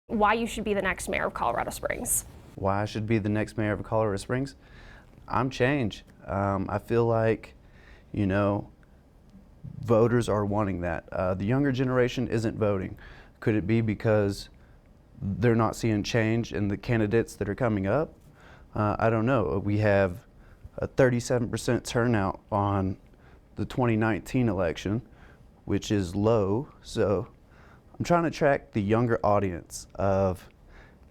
why you should be the next mayor of Colorado Springs. Why I should be the next mayor of Colorado Springs? I'm change. I feel like, you know, voters are wanting that. The younger generation isn't voting. Could it be because they're not seeing change in the candidates that are coming up? I don't know. We have a 37% turnout on the 2019 election, which is low. So I'm trying to attract the younger audience of,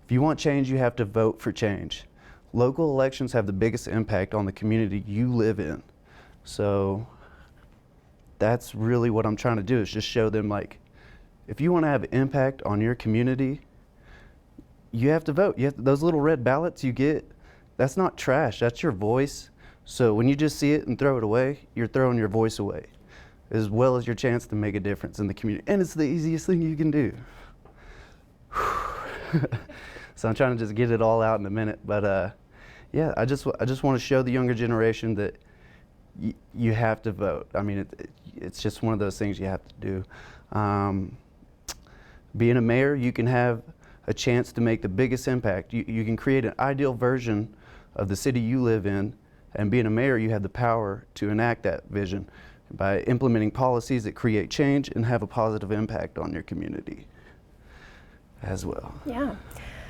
if you want change, you have to vote for change. Local elections have the biggest impact on the community you live in. So that's really what I'm trying to do, is just show them, like, if you want to have impact on your community, you have to vote. Those little red ballots you get, that's not trash, that's your voice. So when you just see it and throw it away, you're throwing your voice away, as well as your chance to make a difference in the community. And it's the easiest thing you can do. So I'm trying to just get it all out in a minute, but yeah, I just want to show the younger generation that you have to vote. I mean, it's just one of those things you have to do. Being a mayor, you can have a chance to make the biggest impact. You can create an ideal version of the city you live in, and being a mayor, you have the power to enact that vision by implementing policies that create change and have a positive impact on your community as well. Yeah.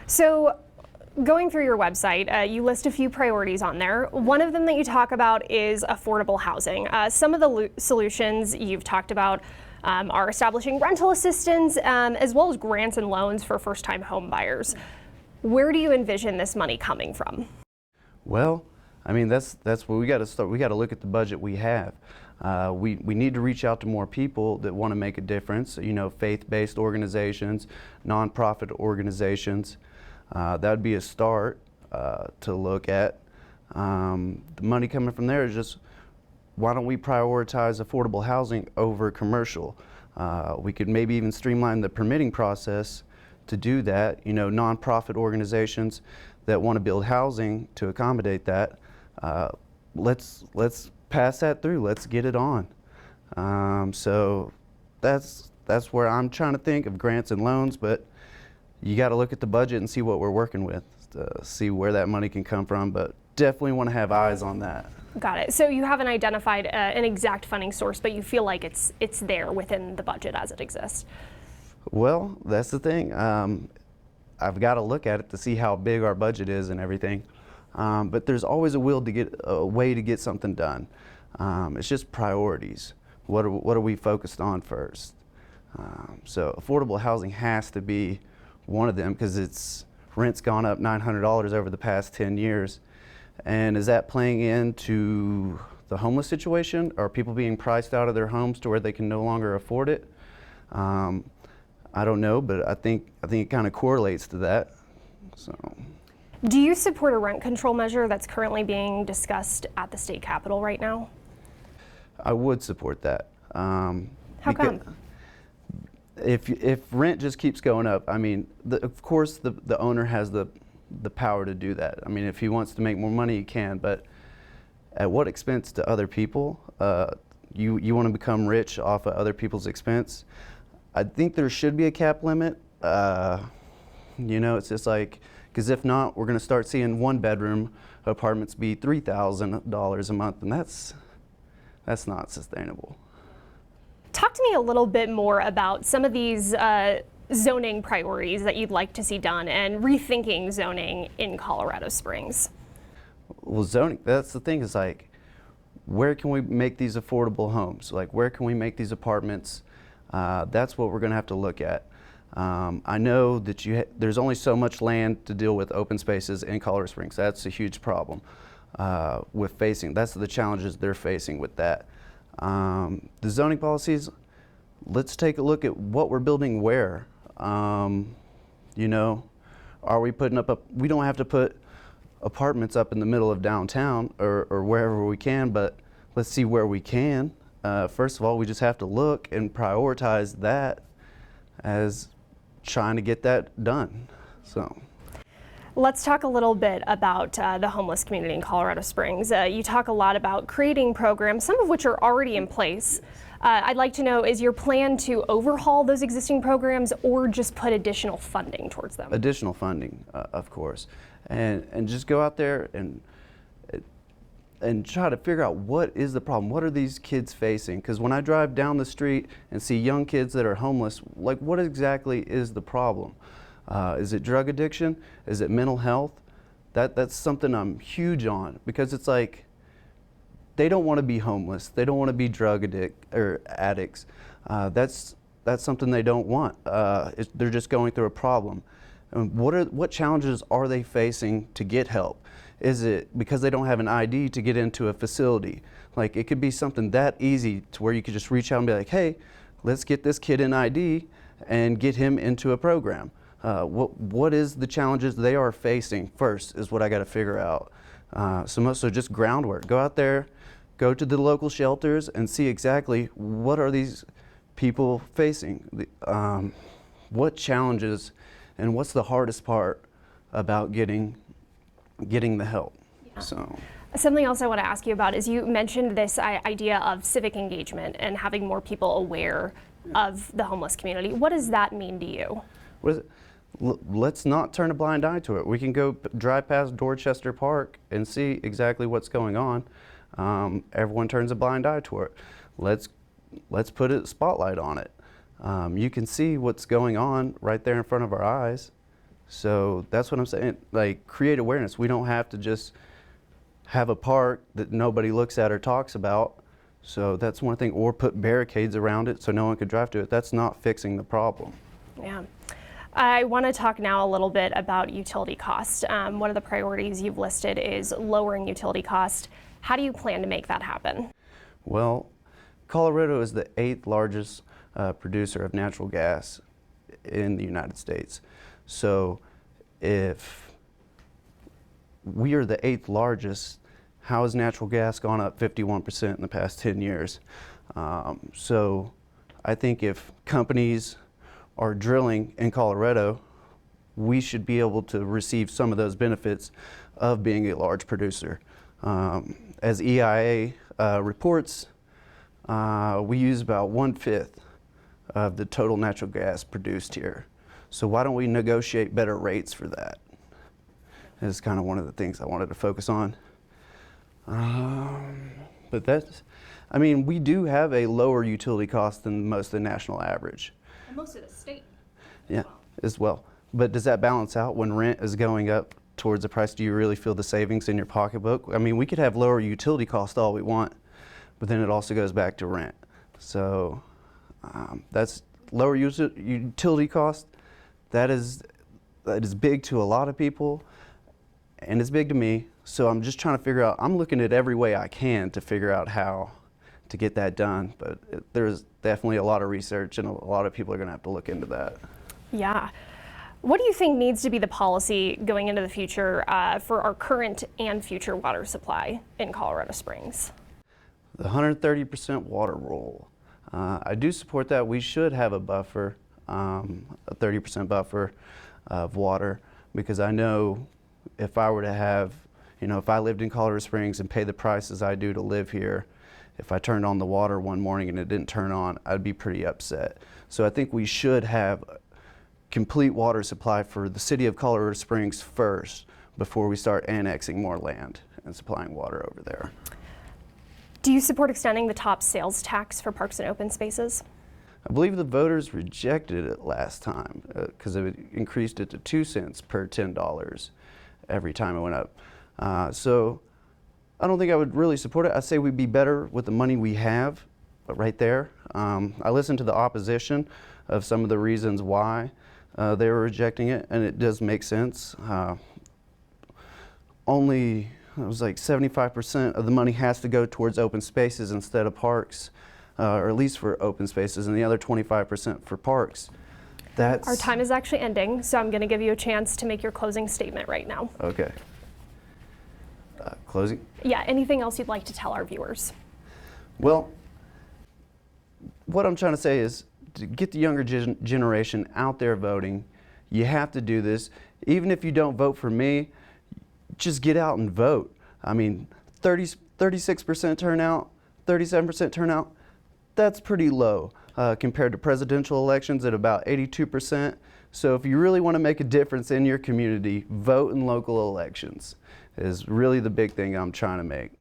So going through your website, you list a few priorities on there. One of them that you talk about is affordable housing. Some of the solutions you've talked about are establishing rental assistance, as well as grants and loans for first-time home buyers. Where do you envision this money coming from? Well, I mean, that's where we got to start. We got to look at the budget we have. We need to reach out to more people that want to make a difference. You know, faith-based organizations, nonprofit organizations. That would be a start to look at. The money coming from there is just, why don't we prioritize affordable housing over commercial? We could maybe even streamline the permitting process to do that. You know, nonprofit organizations that want to build housing to accommodate that, let's pass that through. Let's get it on. So that's where I'm trying to think of grants and loans, but you got to look at the budget and see what we're working with to see where that money can come from, but definitely want to have eyes on that. Got it. So you haven't identified an exact funding source, but you feel like it's there within the budget as it exists. Well, that's the thing. I've got to look at it to see how big our budget is and everything. But there's always a way to get something done. It's just priorities. What are we focused on first? So affordable housing has to be one of them, because rent's gone up $900 over the past 10 years. And is that playing into the homeless situation? Are people being priced out of their homes to where they can no longer afford it? I don't know, but I think it kind of correlates to that. So. Do you support a rent control measure that's currently being discussed at the state capitol right now? I would support that. How come? If rent just keeps going up, I mean, of course the owner has the power to do that. I mean, if he wants to make more money, he can, but at what expense to other people? You want to become rich off of other people's expense? I think there should be a cap limit. You know, it's just like, because if not, we're going to start seeing one-bedroom apartments be $3,000 a month, and that's not sustainable. Talk to me a little bit more about some of these zoning priorities that you'd like to see done and rethinking zoning in Colorado Springs. Well, zoning, that's the thing, is like, where can we make these affordable homes? Like, where can we make these apartments? That's what we're going to have to look at. I know that there's only so much land to deal with open spaces in Colorado Springs. That's a huge problem that's the challenges they're facing with that. The zoning policies, let's take a look at what we're building where. You know, are we putting up we don't have to put apartments up in the middle of downtown or wherever we can, but let's see where we can. First of all, we just have to look and prioritize that as trying to get that done. So. Let's talk a little bit about the homeless community in Colorado Springs. You talk a lot about creating programs, some of which are already in place, I'd like to know, is your plan to overhaul those existing programs or just put additional funding towards them? Additional funding, of course, and just go out there and try to figure out what is the problem. What are these kids facing? Because when I drive down the street and see young kids that are homeless, like, what exactly is the problem? Is it drug addiction? Is it mental health? That's something I'm huge on, because it's like, they don't want to be homeless. They don't want to be drug addicts. That's something they don't want. They're just going through a problem. And what challenges are they facing to get help? Is it because they don't have an ID to get into a facility? Like, it could be something that easy to where you could just reach out and be like, hey, let's get this kid an ID and get him into a program. What is the challenges they are facing first is what I got to figure out. So just groundwork. Go out there, go to the local shelters and see exactly what are these people facing, what challenges, and what's the hardest part about getting the help. Yeah. So. Something else I want to ask you about is you mentioned this idea of civic engagement and having more people aware of the homeless community. What does that mean to you? Let's not turn a blind eye to it. We can go drive past Dorchester Park and see exactly what's going on. Everyone turns a blind eye to it. Let's put a spotlight on it. You can see what's going on right there in front of our eyes. So that's what I'm saying, like, create awareness. We don't have to just have a park that nobody looks at or talks about. So that's one thing, or put barricades around it so no one could drive to it. That's not fixing the problem. Yeah. I want to talk now a little bit about utility cost. One of the priorities you've listed is lowering utility cost. How do you plan to make that happen? Well, Colorado is the 8th largest producer of natural gas in the United States. So if we are the 8th largest, how has natural gas gone up 51% in the past 10 years? So I think if companies are drilling in Colorado, we should be able to receive some of those benefits of being a large producer. As EIA reports, we use about 1/5 of the total natural gas produced here. So why don't we negotiate better rates for that? Is kind of one of the things I wanted to focus on. But I mean, we do have a lower utility cost than most of the national average. And most of the state. Yeah, as well. But does that balance out when rent is going up towards the price? Do you really feel the savings in your pocketbook? I mean, we could have lower utility cost all we want, but then it also goes back to rent. So that's lower utility cost. That is big to a lot of people, and it's big to me. So I'm just trying to figure out, I'm looking at every way I can to figure out how to get that done. But there's definitely a lot of research, and a lot of people are going to have to look into that. Yeah. What do you think needs to be the policy going into the future for our current and future water supply in Colorado Springs? The 130% water rule. I do support that. We should have a buffer, a 30% buffer of water, because I know if I were to have, if I lived in Colorado Springs and paid the prices I do to live here, if I turned on the water one morning and it didn't turn on, I'd be pretty upset. So I think we should have complete water supply for the city of Colorado Springs first before we start annexing more land and supplying water over there. Do you support extending the top sales tax for parks and open spaces? I believe the voters rejected it last time because it increased it to 2 cents per $10 every time it went up. So I don't think I would really support it. I'd say we'd be better with the money we have right there. I listened to the opposition of some of the reasons why they were rejecting it, and it does make sense. Only, it was like 75% of the money has to go towards open spaces instead of parks, or at least for open spaces, and the other 25% for parks. Our time is actually ending, so I'm going to give you a chance to make your closing statement right now. Okay. Closing? Yeah, anything else you'd like to tell our viewers? Well, what I'm trying to say is to get the younger generation out there voting. You have to do this. Even if you don't vote for me, just get out and vote. I mean, 36% turnout, 37% turnout, that's pretty low compared to presidential elections at about 82%. So if you really want to make a difference in your community, vote in local elections is really the big thing I'm trying to make.